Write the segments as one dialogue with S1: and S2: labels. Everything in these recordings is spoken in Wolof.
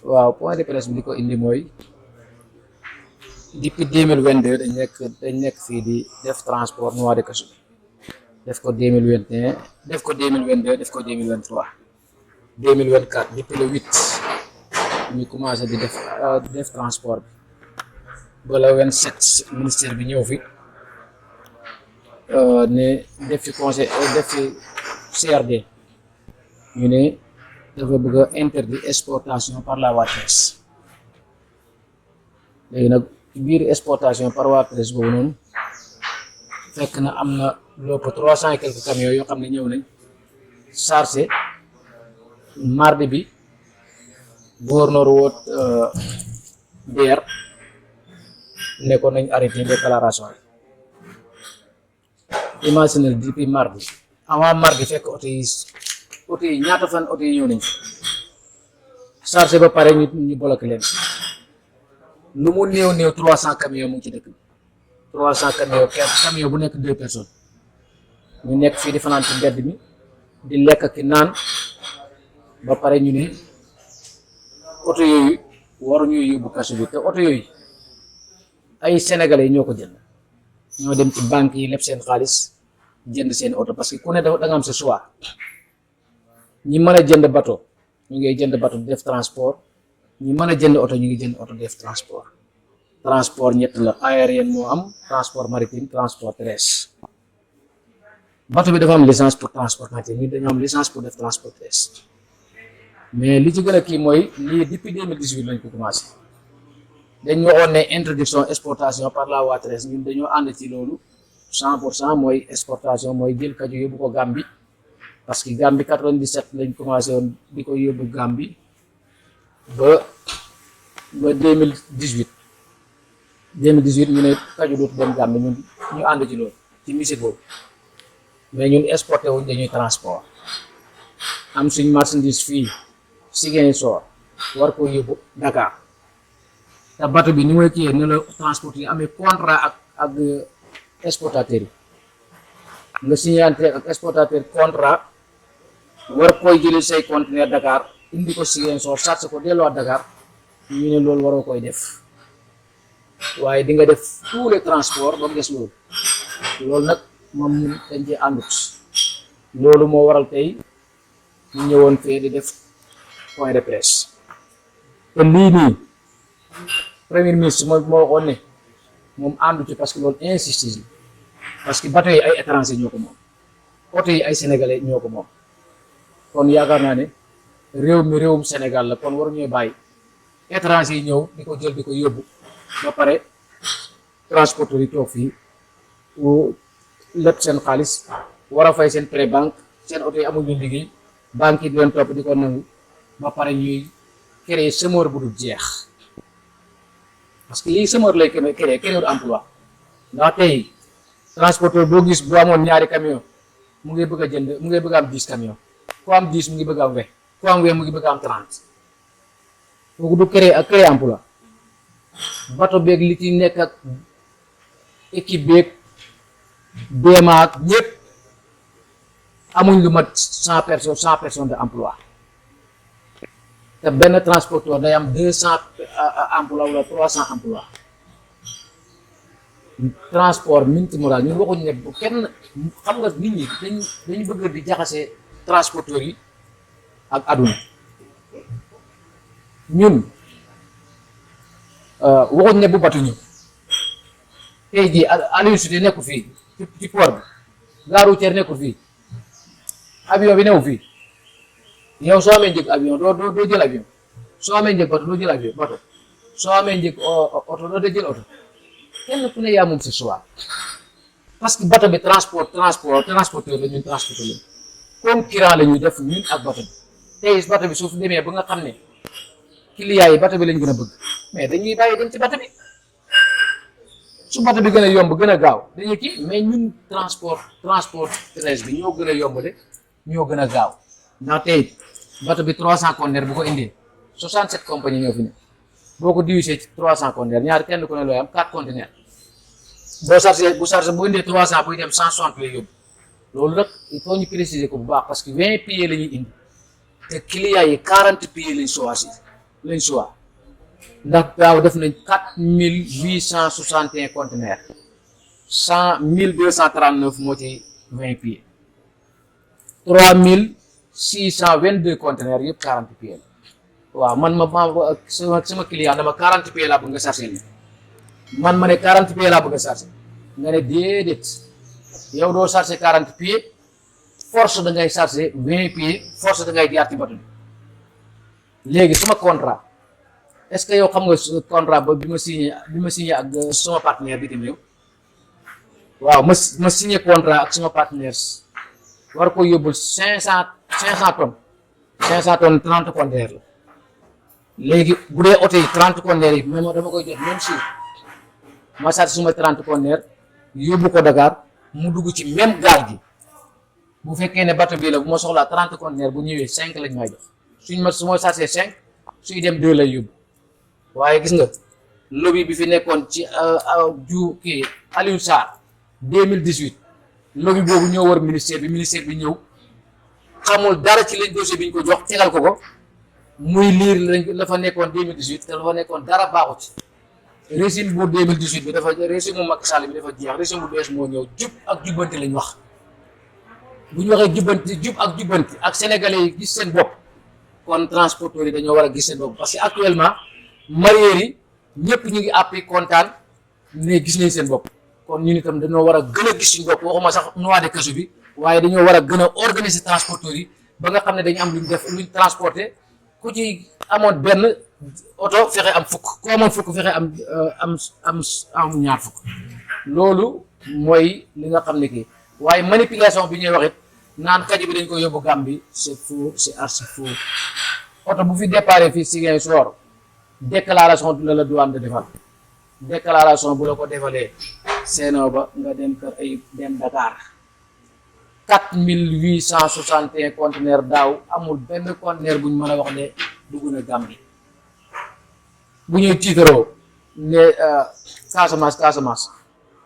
S1: waaw point de presse bi li ko indi mooy depuis 2022 dañ nekk fii di def transport noix de cajou def ko 2021 def ko 2022 def ko 2023 2024 depuis le 8 ñu commencé di def transport bi ba le 27 ministère bi ñëw fi ne def fi conseil def fi CRD ñu ne dafa bëgg a interdit exportation par la voie terrestre léegi nag ci biir exportation par voie terrestre boobu noonu fekk na am na lépp 300 et quelques camions yoo xam ne ñëw nañ chargé mardi bi gouverneur woot DER ne ko nañ arrêté déclaration yi imagine depuis mardi avant mardi fekk oto yi ñaata fan oto yi ñëw nañ chargé ba pare ñu bloqué leen lu mu néew 300 camions mu ngi ci dëkk bi 300 camions camion bu nekk 2 personnes ñu nekk fii di fanaan ci mbedd mi di lekk ki naan ba pare ñu ne oto yooyu waruñu yóbbu kaso bi te oto yooyu ay sénégalais ñoo ko jënd ñoo dem ci banque yi leb seen xaalis jënd seen oto parce que ku ne da nga am sa choix ñi mën a jënd bateau ñu ngi jënd bateau di def transport ñi mën a jënd oto ñu ngi jënd oto di def transport ñett la aérien moo am transport maritime transport terrestre bateau bi dafa am licence pour transport maritime ñi dañoo am licence pour def transport terrestre mais li ci gën a kii mooy lii depuis 2018 lañ ko commencé dañ waxoon ne introduction exportation par la voie terrestre ñun dañoo ànd ci loolu 100% mooy exportation mooy jël kaju yóbbu ko Gambie parce que Gambie 97 lañ commencé woon di ko yóbbu Gambie ba 2018 ñu ne kaju dootu dem Gambie ñun ñu ànd ci loolu ci musique boobu mais ñun exporté wuñ dañuy transport am suñ marchandise fii Ziguinchor war ko yóbbu Dakar te bateau bi ni mooy kii ne la transport yi amee contrat ak exportateur yi nga signante ak exportateur contrat war koy jëlee say conteneur Dakar indi ko Ziguinchor chargé ko delloo Dakar ñu ne loolu waroo koy def waaye di nga def tous les transports ba mu des loolu nag moom ñun dañ cee àndut loolu moo waral tey ñu ñëwoon fee di def point de presse te lii nii premier ministre moo waxoon ne moom àndu ci parce que loolu insiste parce que bateau yi ay étranger ñoo ko moom oto yi ay sénégalais ñoo ko moom kon yaakaar naa ne réew mi réewum Sénégal la kon waruñu bàyyi étranger yi ñëw di ko jël di ko yóbbu ba pare transporteur yi toog fii lépp seen xaalis war a fay seen prêt banque seen oto yi amuñu liggéey banque yi di leen topp di ko nangu ba pare ñuy créer chômeur bu dul jeex parce que lii chômeur lay créer emploi ndax tey transporteur boo gis boo amoon ñaari camion mu ngi bëgg a jënd mu ngi bëgg a am 10 camion ku am 10 mu ngi bëgg a am 20 ku am 20 mu ngi bëgg a am 30 kooku du créer emploi bateau beeg li ci nekk ak équipe beeg BMA ak ñëpp amuñ lu mat 100 personnes de emploi te benn transporteur day am 200 emploi wala 300 emploi transport multimodal ñun waxuñ ne bu kenn xam nga nit ñi dañu bëgg di jaxase transporteur yi ak aduna ñun waxuñ ne bu batu ñu tey jii Aliou Cissé nekkul fii ci port bi gare routière nekkul fii avion bi new fii yow soo amee njëg avion doo jël avion soo amee njëg bato doo jël avion bato soo amee njëg oto doo jël oto kenn ku ne yaa moom sa choix parce que bato bi transporteur la ñun transporteur la concurrent la ñuy def ñun ak bato bi tey bato bi suuf demee ba nga xam ne client yi bato bi lañ gën a bëgg mais dañuy bàyyi dem ci bato bi su bato bi gën a yomb gën a gaaw dañuy kii mais ñun transport terrestre bi ñoo gën a yomb de ñoo gën a gaaw ndax tey bato bi 300 conteneurs bu ko indee 67 compagnie ñoo fi ne boo ko divisé ci 300 conteneurs ñaari kenn ku ne looy am 4 conteneurs bu chargé bu indee 300 buy dem 160 lay yóbbu loolu nag il faut ñu préciser ko bu baax parce que 20 pieds la ñuy indi te clients yi 40 pieds lañ choisir lañ choix ndax daaw def nañ 4861 conteneurs 1239 moo ci 20 pieds 3622 conteneurs yëpp 40 pieds la waaw man sama client dama 40 pieds laa bëgg nga chargé li man ma ne 40 pieds laa bëgg a chargé nga ne déedéet yow doo chargé 40 pieds force da ngay chargé 20 pieds force da ngay jaar ci bato bi léegi suma contrat est-ce que yow xam nga contrat ba bi ma signé ak suma partenaire bitim réew waaw ma signé contrat ak suma partenaire war ko yóbbul 500 tonnes 500 tonnes 30 conteneurs la léegi bu dee oto yi 30 conteneurs yi même dama koy jot même si ma chargé suma 30 conteneurs yóbbu ko Dakar mu dugg ci même gaal gi bu fekkee ne bateau bii la bu ma soxlaa 30 conteneurs bu ñëwee 5 lañ may jox su ma chargé 5 suy dem 2 lay yóbbu waaye gis nga lobby bi fi nekkoon ci kii Aliou Sarr 2018 lobby boobu ñoo war ministère bi ñëw xamul dara ci lañ dossier bi ñu ko jox tegal ko muy liir la fa nekkoon 2018 te la fa nekkoon dara baaxu ci régime bu 2018 bi régime mu Macky Sall bi dafa jeex régime bu bees moo ñëw jub ak jubbanti lañ wax bu ñu waxee jub ak jubbanti ak sénégalais yi gis seen bopp kon transporteurs yi dañoo war a gis seen bopp parce que actuellement mareyeurs yi ñëpp ñu ngi àppi kontaan ne gis nañ seen bopp kon ñun itam dañoo war a gën a gis suñu bopp waxuma sax noix de cajou bi waaye dañoo war a gën a organiser transporteurs yi ba nga xam ne dañu am luñ def luñ transporter ku ci amoon benn oto fexe am fukk ku amoon fukk fexe am ñaar fukk loolu mooy li nga xam ne kii waaye manipulation bi ñuy wax it naan kaju bi dañ ko yóbbu Gambie c'est faux c'est archi faux oto bu fi déparé fii Ziguinchor déclaration du la douane de defal déclaration bu la ko defalee seenoo ba nga dem kër ay dem Dakar 4861 conteneurs daaw amul benn conteneur buñ mën a wax ne dugg na Gambie bu ñuy tiitaroo ne Casamance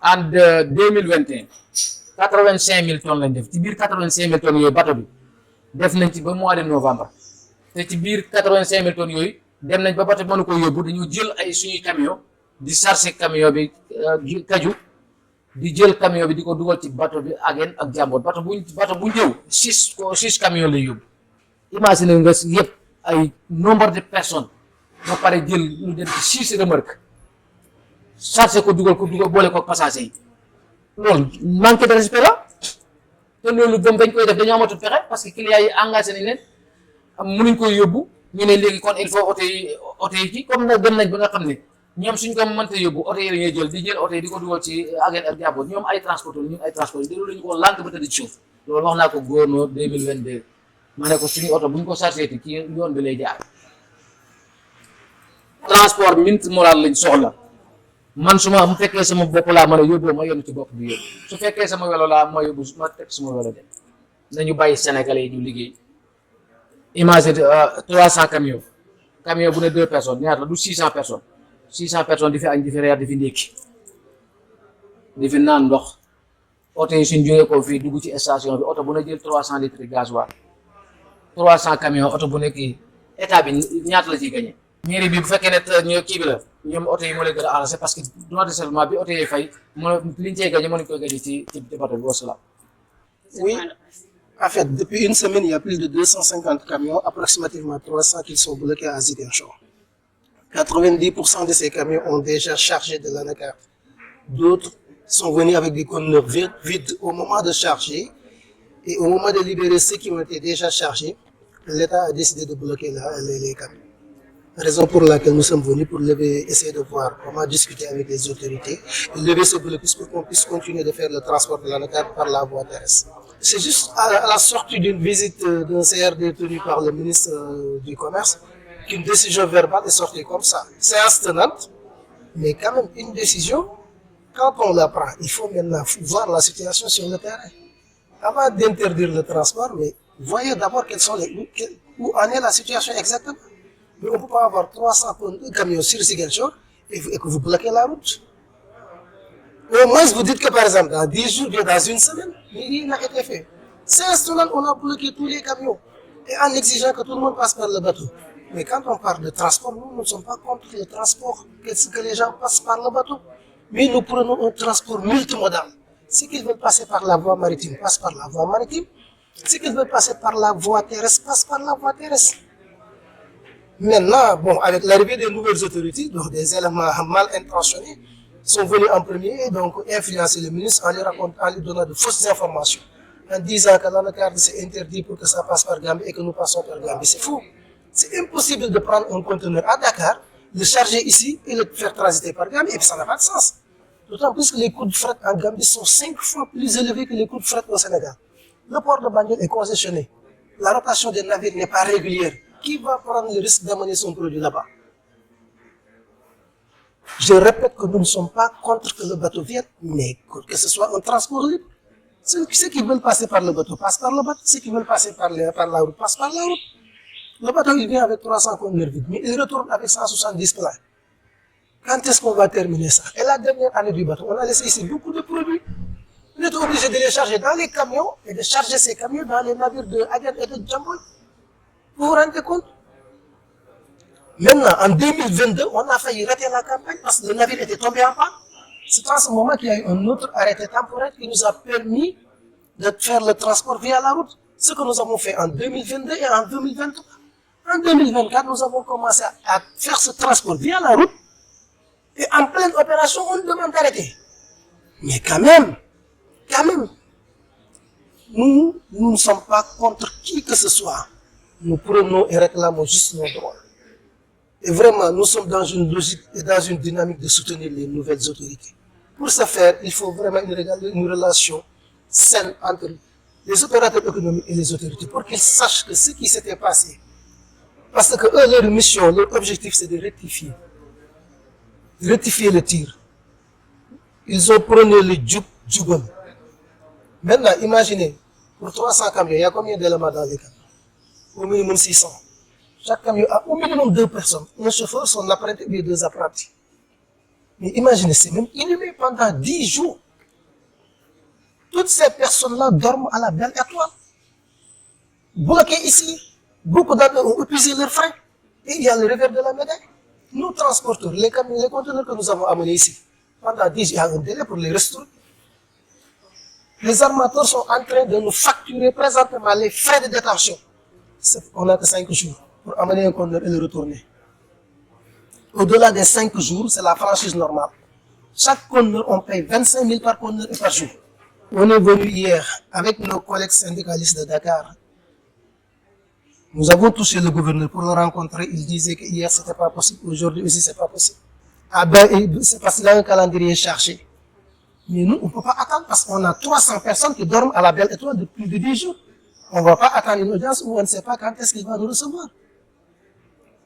S1: en 2021 85000 tonnes lañ def ci biir 85000 tonnes yooyu bato bi def nañ ci ba mois de novembre te ci biir 85000 tonnes yooyu dem nañ ba bato bi mënu ko yóbbu dañoo jël ay suñuy camion di charger camion bi kaju di jël camion bi di ko dugal ci bato bi Agen ak Jàmboot bato bu ñëw 6 camion lay yóbbu imagine nga yëpp ay nombre de personnes ba pare jël lu dem ci 6 remorques charger ko dugal boole ko passager yi loolu manque de respect la te loolu bam bañ koy def dañoo amatul pexe parce que clients yi engagé nañ leen mënuñ koy yóbbu ñu ne léegi kon il faut oto yi ci comme nag dem nañ ba nga xam ne ñoom suñ ko mënta yóbbu oto yi la ñuy jël oto yi di ko dugal ci Agen ak Jàmboot ñoom ay transporteur ñun ay transporteur loolu la ñu ko lànk ba tëdd ci suuf loolu wax naa ko gouverneur 2022 ma ne ko suñu oto buñ ko chargé ci yoon bi lay jaar transport minute moral lañ soxla man mu fekkee sama bopp laa mën a yóbbu ma yónni ci bopp bi yóbbu su fekkee sama welo laa ma yóbbu ma teg sama welo dem nañu bàyyi sénégalais yi ñu liggéey imagine 300 camion bu ne 2 personnes ñaata la du 600 personnes di fi añ di fi reer di fi ndékki di fi naan ndox oto yi suñ jógee ko fii dugg ci station bi oto bu ne jël 300 litres gasoil 300 camions oto bu ne kii état bi ñaata la ciy gagné mairie bi bu fekkee ne kii bi la ñoom oto yi moo leen gën a arrangé parce que droit de serment bi oto yi fay liñ cey gagné mënuñ koy gagné ci bato bi wasalaam.
S2: Oui, en fait, depuis une semaine, il y a plus de 250 camions, approximativement 300 qui sont bloqués à Ziguinchor. 90% de ces camions ont déjà chargé de l'anacarde. D'autres sont venus avec des conteneurs vides au moment de charger. Et au moment de libérer ceux qui ont été déjà chargés, l'État a décidé de bloquer les camions. Raison pour laquelle nous sommes venus pour essayer de voir comment discuter avec les autorités, lever ce blocus pour qu'on puisse continuer de faire le transport de l'anacarde par la voie terrestre. C'est juste à la sortie d'une visite d'un CRD tenu par le ministre du Commerce qu'une décision verbale est sortie comme ça. C'est instant, mais quand même une décision, quand on la prend, il faut maintenant voir la situation sur le terrain. Avant d'interdire le transport, mais voyez d'abord où en est la situation exactement. Mais on ne peut pas avoir 300 camions sur Ziguinchor et que vous bloquez la route. Au moins, vous dites que par exemple, dans 10 jours, bien dans une semaine, il a été fait. C'est instant, on a bloqué tous les camions et en exigeant que tout le monde passe par le bateau. Mais quand on parle de transport, nous ne sommes pas contre le transport, que les gens passent par le bateau. Mais nous prenons un transport multimodal. Ceux qui veulent passer par la voie maritime passent par la voie maritime. Ceux qui veulent passer par la voie terrestre passent par la voie terrestre. Maintenant, bon, avec l'arrivée des nouvelles autorités, donc des éléments mal intentionnés sont venus en premier et donc influencer le ministre en lui donnant de fausses informations, en disant que l'anacarde c'est interdit pour que ça passe par Gambie et que nous passons par Gambie. C'est faux. C'est impossible de prendre un conteneur à Dakar, le charger ici et le faire transiter par Gambie, et puis ça n'a pas de sens. D'autant plus que les coûts de fret en Gambie sont 5 fois plus élevés que les coûts de fret au Sénégal. Le port de Banjul est congestionné. La rotation des navires n'est pas régulière. Qui va prendre le risque d'amener son produit là-bas? Je répète que nous ne sommes pas contre que le bateau vienne, mais que ce soit un transport libre. Ceux qui veulent passer par le bateau passent par le bateau. Ceux qui veulent passer par la route passent par la route. Le bateau, il vient avec 300 conteneurs vides, mais il retourne avec 170 pleins. Quand est-ce qu'on va terminer ça? Et la dernière année du bateau, on a laissé ici beaucoup de produits. On est obligé de les charger dans les camions et de charger ces camions dans les navires de Aden et de Djamboy. Vous vous rendez compte? Maintenant, en 2022, on a failli rater la campagne parce que le navire était tombé en panne. C'est en ce moment qu'il y a eu un autre arrêté temporaire qui nous a permis de faire le transport via la route. Ce que nous avons fait en 2022 et en 2023. En 2024, nous avons commencé à faire ce transport via la route. Et en pleine opération, on nous demande d'arrêter. Mais quand même, nous ne sommes pas contre qui que ce soit. Nous prenons et réclamons juste nos droits. Et vraiment, nous sommes dans une logique et dans une dynamique de soutenir les nouvelles autorités. Pour ce faire, il faut vraiment une relation saine entre les opérateurs économiques et les autorités pour qu'ils sachent que ce qui s'était passé, parce que eux, leur mission, leur objectif, c'est de rectifier le tir. Ils ont prôné le djoubon. Maintenant, imaginez, pour 300 camions, il y a combien d'éléments dans les camions? Au minimum 600. Chaque camion a au minimum 2 personnes. Un chauffeur, son apprenti et 2 apprentis. Mais imaginez, c'est même inhumé pendant 10 jours. Toutes ces personnes-là dorment à la belle étoile. Bloquées ici, beaucoup d'entre eux ont épuisé leurs freins. Et il y a le revers de la médaille. Nous, transporteurs, les conteneurs que nous avons amenés ici, pendant 10 jours, il y a un délai pour les restaurer. Les armateurs sont en train de nous facturer présentement les frais de détention. On n'a que 5 jours pour amener un conteneur et le retourner. Au-delà des 5 jours, c'est la franchise normale. Chaque conteneur, on paye 25 000 par conteneur et par jour. On est venu hier avec nos collègues syndicalistes de Dakar. Nous avons touché le gouverneur pour le rencontrer. Il disait que hier c'était pas possible, aujourd'hui aussi c'est pas possible. Ah ben, c'est parce qu'il a un calendrier chargé. Mais nous, on ne peut pas attendre parce qu'on a 300 personnes qui dorment à la belle étoile depuis plus de 10 jours. On ne va pas attendre une audience où on ne sait pas quand est-ce qu'il va nous recevoir.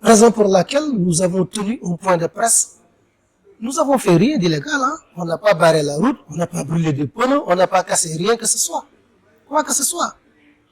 S2: Raison pour laquelle nous avons tenu un point de presse. Nous avons fait rien d'illégal, hein? On n'a pas barré la route, on n'a pas brûlé de pneus, on n'a pas cassé rien que ce soit. Quoi que ce soit.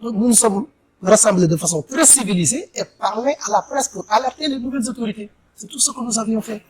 S2: Donc nous nous sommes rassemblés de façon très civilisée et parlé à la presse pour alerter les nouvelles autorités. C'est tout ce que nous avions fait.